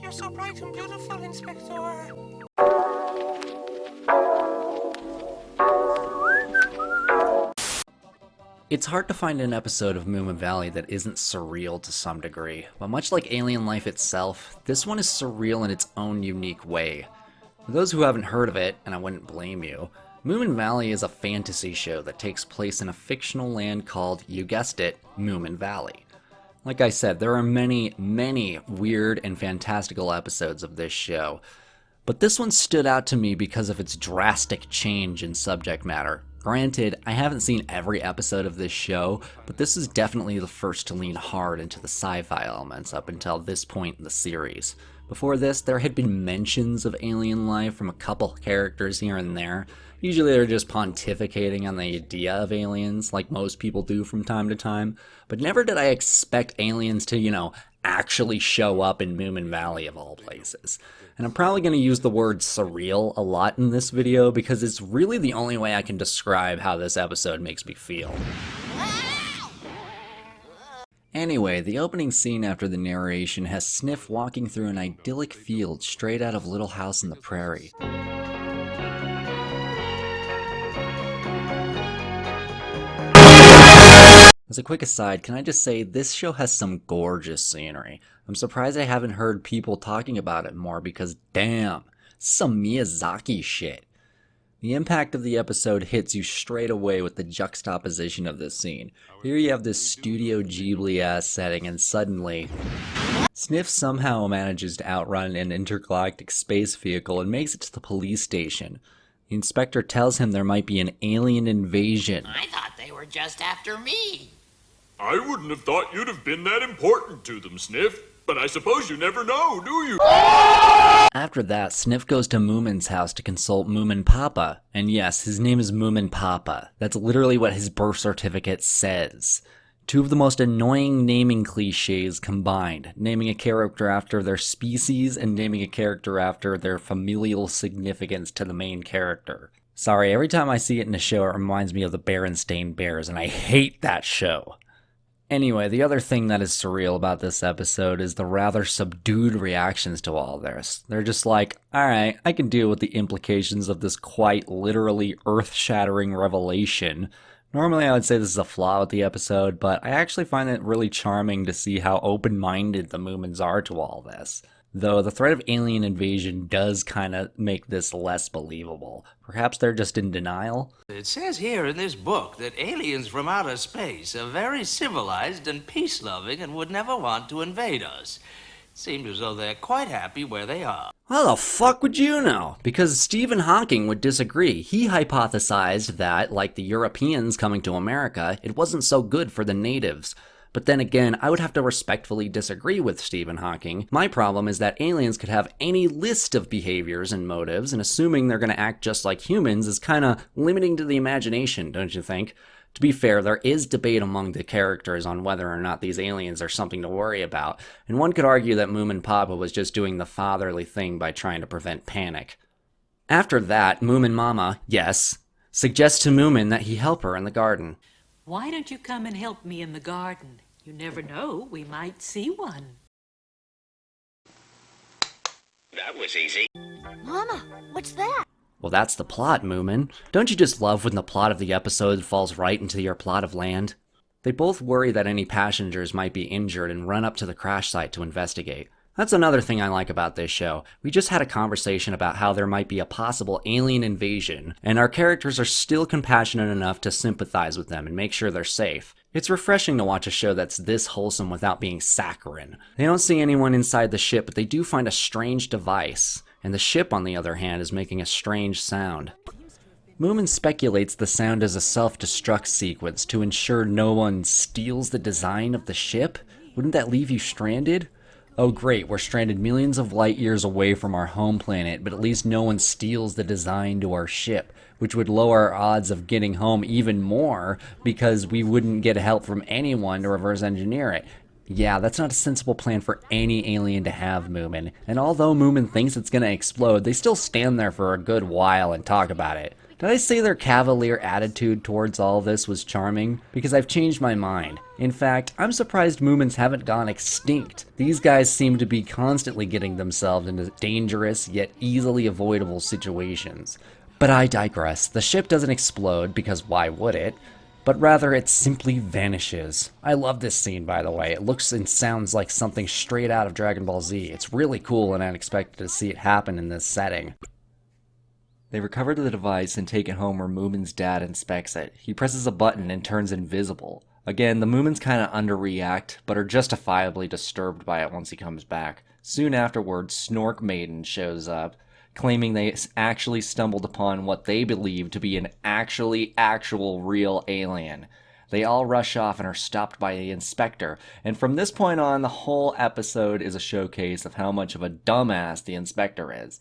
You're so bright and beautiful, Inspector. It's hard to find an episode of Moomin Valley that isn't surreal to some degree, but much like alien life itself, this one is surreal in its own unique way. For those who haven't heard of it, and I wouldn't blame you, Moomin Valley is a fantasy show that takes place in a fictional land called, you guessed it, Moomin Valley. Like I said, there are many, many weird and fantastical episodes of this show, but this one stood out to me because of its drastic change in subject matter. Granted, I haven't seen every episode of this show, but this is definitely the first to lean hard into the sci-fi elements up until this point in the series. Before this, there had been mentions of alien life from a couple characters here and there. Usually they're just pontificating on the idea of aliens, like most people do from time to time, but never did I expect aliens to, actually show up in Moomin Valley of all places. And I'm probably going to use the word surreal a lot in this video because it's really the only way I can describe how this episode makes me feel. Anyway, the opening scene after the narration has Sniff walking through an idyllic field straight out of Little House on the Prairie. As a quick aside, can I just say this show has some gorgeous scenery. I'm surprised I haven't heard people talking about it more because damn, some Miyazaki shit. The impact of the episode hits you straight away with the juxtaposition of this scene. Here you have this Studio Ghibli-ass setting and suddenly, Sniff somehow manages to outrun an intergalactic space vehicle and makes it to the police station. The inspector tells him there might be an alien invasion. I thought they were just after me. I wouldn't have thought you'd have been that important to them, Sniff. But I suppose you never know, do you? After that, Sniff goes to Moomin's house to consult Moomin Papa. And yes, his name is Moomin Papa. That's literally what his birth certificate says. Two of the most annoying naming cliches combined. Naming a character after their species and naming a character after their familial significance to the main character. Sorry, every time I see it in a show, it reminds me of the Berenstain Bears, and I hate that show. Anyway, the other thing that is surreal about this episode is the rather subdued reactions to all this. They're just like, alright, I can deal with the implications of this quite literally earth-shattering revelation. Normally I would say this is a flaw with the episode, but I actually find it really charming to see how open-minded the Moomins are to all this. Though the threat of alien invasion does kind of make this less believable. Perhaps they're just in denial? It says here in this book that aliens from outer space are very civilized and peace-loving and would never want to invade us. It seems as though they're quite happy where they are. How the fuck would you know? Because Stephen Hawking would disagree. He hypothesized that, like the Europeans coming to America, it wasn't so good for the natives. But then again, I would have to respectfully disagree with Stephen Hawking. My problem is that aliens could have any list of behaviors and motives, and assuming they're going to act just like humans is kind of limiting to the imagination, don't you think? To be fair, there is debate among the characters on whether or not these aliens are something to worry about, and one could argue that Moomin Papa was just doing the fatherly thing by trying to prevent panic. After that, Moomin Mama, yes, suggests to Moomin that he help her in the garden. Why don't you come and help me in the garden? You never know, we might see one. That was easy. Mama, what's that? Well, that's the plot, Moomin. Don't you just love when the plot of the episode falls right into your plot of land? They both worry that any passengers might be injured and run up to the crash site to investigate. That's another thing I like about this show. We just had a conversation about how there might be a possible alien invasion, and our characters are still compassionate enough to sympathize with them and make sure they're safe. It's refreshing to watch a show that's this wholesome without being saccharine. They don't see anyone inside the ship, but they do find a strange device, and the ship, on the other hand, is making a strange sound. Moomin speculates the sound is a self-destruct sequence to ensure no one steals the design of the ship. Wouldn't that leave you stranded? Oh great, we're stranded millions of light years away from our home planet, but at least no one steals the design to our ship, which would lower our odds of getting home even more because we wouldn't get help from anyone to reverse engineer it. Yeah, that's not a sensible plan for any alien to have, Moomin. And although Moomin thinks it's gonna explode, they still stand there for a good while and talk about it. Did I say their cavalier attitude towards all this was charming? Because I've changed my mind. In fact, I'm surprised Moomins haven't gone extinct. These guys seem to be constantly getting themselves into dangerous yet easily avoidable situations. But I digress. The ship doesn't explode, because why would it? But rather it simply vanishes. I love this scene, by the way. It looks and sounds like something straight out of Dragon Ball Z. It's really cool and unexpected to see it happen in this setting. They recover the device and take it home where Moomin's dad inspects it. He presses a button and turns invisible. Again, the Moomins kinda underreact, but are justifiably disturbed by it once he comes back. Soon afterwards, Snork Maiden shows up, claiming they actually stumbled upon what they believe to be an actual real alien. They all rush off and are stopped by the inspector, and from this point on, the whole episode is a showcase of how much of a dumbass the inspector is.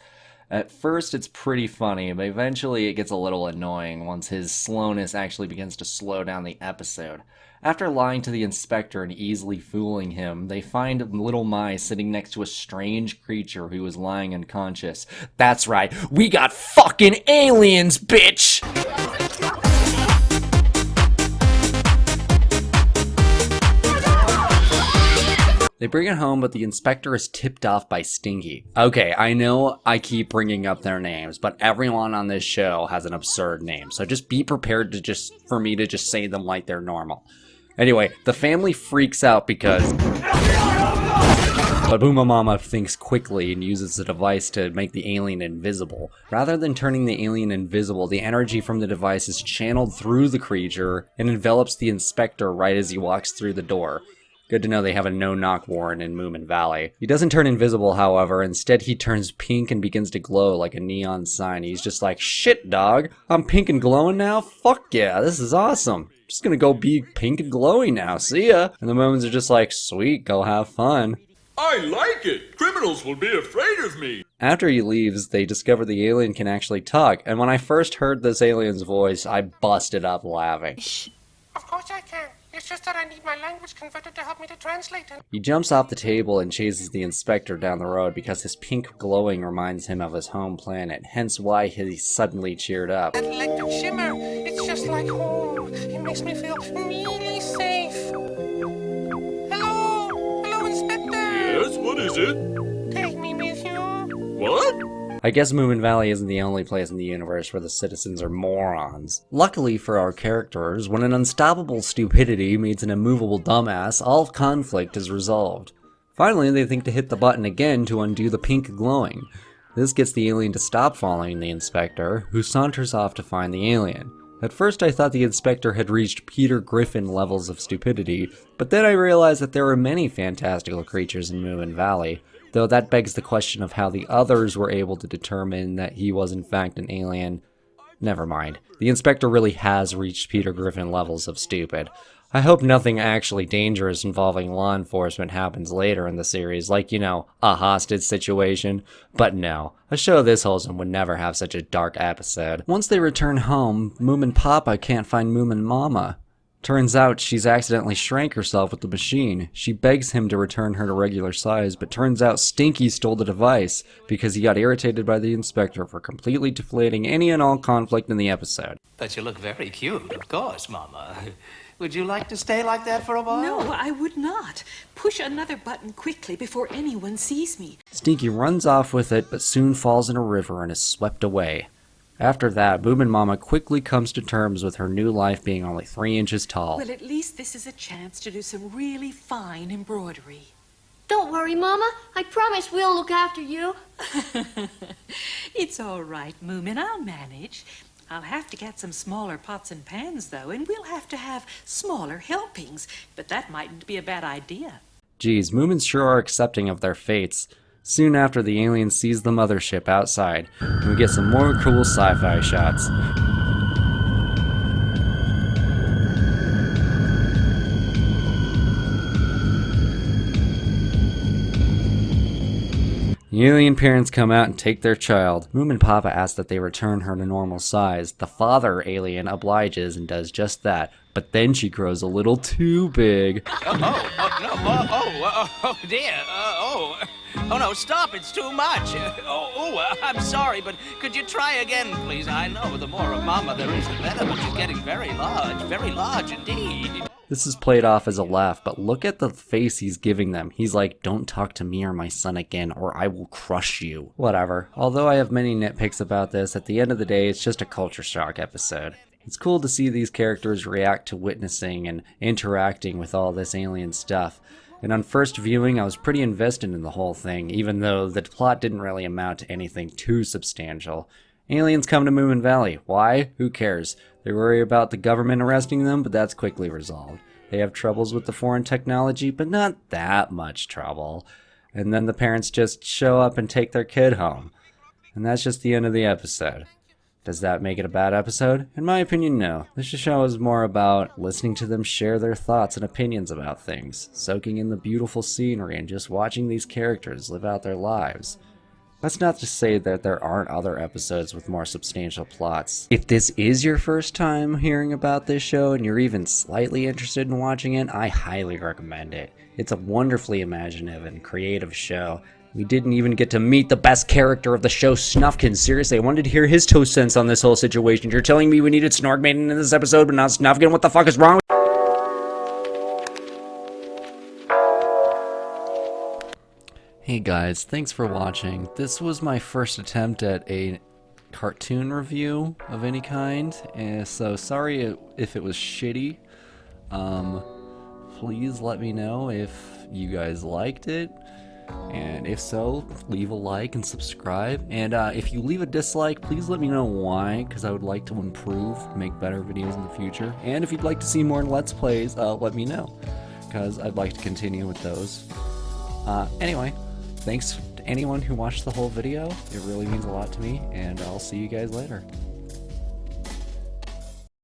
At first it's pretty funny, but eventually it gets a little annoying once his slowness actually begins to slow down the episode. After lying to the inspector and easily fooling him, they find little Mai sitting next to a strange creature who was lying unconscious. That's right, we got fucking aliens, bitch! They bring it home, but the inspector is tipped off by Stinky. Okay, I know I keep bringing up their names, but everyone on this show has an absurd name, so just be prepared to for me to just say them like they're normal. Anyway, the family freaks out because... But Booma Mama thinks quickly and uses the device to make the alien invisible. Rather than turning the alien invisible, the energy from the device is channeled through the creature and envelops the inspector right as he walks through the door. Good to know they have a no-knock warrant in Moomin Valley. He doesn't turn invisible, however. Instead, he turns pink and begins to glow like a neon sign. He's just like, shit, dog. I'm pink and glowing now? Fuck yeah, this is awesome. Just gonna go be pink and glowy now. See ya. And the Moomins are just like, sweet, go have fun. I like it. Criminals will be afraid of me. After he leaves, they discover the alien can actually talk. And when I first heard this alien's voice, I busted up laughing. Of course I can. It's just that I need my language converter to help me to translate it. He jumps off the table and chases the inspector down the road because his pink glowing reminds him of his home planet, hence why he's suddenly cheered up. That electric shimmer, it's just like home. It makes me feel really safe. Hello? Hello, Inspector? Yes, what is it? Take me with you. What? I guess Moomin Valley isn't the only place in the universe where the citizens are morons. Luckily for our characters, when an unstoppable stupidity meets an immovable dumbass, all conflict is resolved. Finally, they think to hit the button again to undo the pink glowing. This gets the alien to stop following the inspector, who saunters off to find the alien. At first I thought the inspector had reached Peter Griffin levels of stupidity, but then I realized that there are many fantastical creatures in Moomin Valley. Though that begs the question of how the others were able to determine that he was in fact an alien. Never mind. The inspector really has reached Peter Griffin levels of stupid. I hope nothing actually dangerous involving law enforcement happens later in the series, like, you know, a hostage situation. But no, a show this wholesome would never have such a dark episode. Once they return home, Moomin Papa can't find Moomin Mama. Turns out she's accidentally shrank herself with the machine. She begs him to return her to regular size, but turns out Stinky stole the device because he got irritated by the inspector for completely deflating any and all conflict in the episode. But you look very cute, of course, Mama. Would you like to stay like that for a while? No, I would not. Push another button quickly before anyone sees me. Stinky runs off with it, but soon falls in a river and is swept away. After that, Moomin Mama quickly comes to terms with her new life being only 3 inches tall. Well, at least this is a chance to do some really fine embroidery. Don't worry, Mama. I promise we'll look after you. It's all right, Moomin. I'll manage. I'll have to get some smaller pots and pans, though, and we'll have to have smaller helpings. But that mightn't be a bad idea. Geez, Moomins sure are accepting of their fates. Soon after, the alien sees the mothership outside, and we get some more cool sci-fi shots. The alien parents come out and take their child. Moomin Papa asks that they return her to normal size. The father alien obliges and does just that, but then she grows a little too big. Oh dear. Oh, no, stop. It's too much. I'm sorry, but could you try again, please? I know the more of Mama there is, the better, but she's getting very large indeed. This is played off as a laugh, but look at the face he's giving them. He's like, don't talk to me or my son again, or I will crush you. Whatever. Although I have many nitpicks about this, at the end of the day, it's just a culture shock episode. It's cool to see these characters react to witnessing and interacting with all this alien stuff. And on first viewing, I was pretty invested in the whole thing, even though the plot didn't really amount to anything too substantial. Aliens come to Moomin Valley. Why? Who cares? They worry about the government arresting them, but that's quickly resolved. They have troubles with the foreign technology, but not that much trouble. And then the parents just show up and take their kid home. And that's just the end of the episode. Does that make it a bad episode? In my opinion, no. This show is more about listening to them share their thoughts and opinions about things, soaking in the beautiful scenery and just watching these characters live out their lives. That's not to say that there aren't other episodes with more substantial plots. If this is your first time hearing about this show and you're even slightly interested in watching it, I highly recommend it. It's a wonderfully imaginative and creative show. We didn't even get to meet the best character of the show, Snufkin. Seriously, I wanted to hear his 2 cents on this whole situation. You're telling me we needed Snorgmaiden in this episode, but not Snufkin? What the fuck is wrong with... Hey guys, thanks for watching. This was my first attempt at a cartoon review of any kind, so sorry if it was shitty. Please let me know if you guys liked it. And if so, leave a like and subscribe. And if you leave a dislike, please let me know why, because I would like to improve, make better videos in the future. And if you'd like to see more Let's Plays, let me know, because I'd like to continue with those. Anyway, thanks to anyone who watched the whole video. It really means a lot to me, and I'll see you guys later.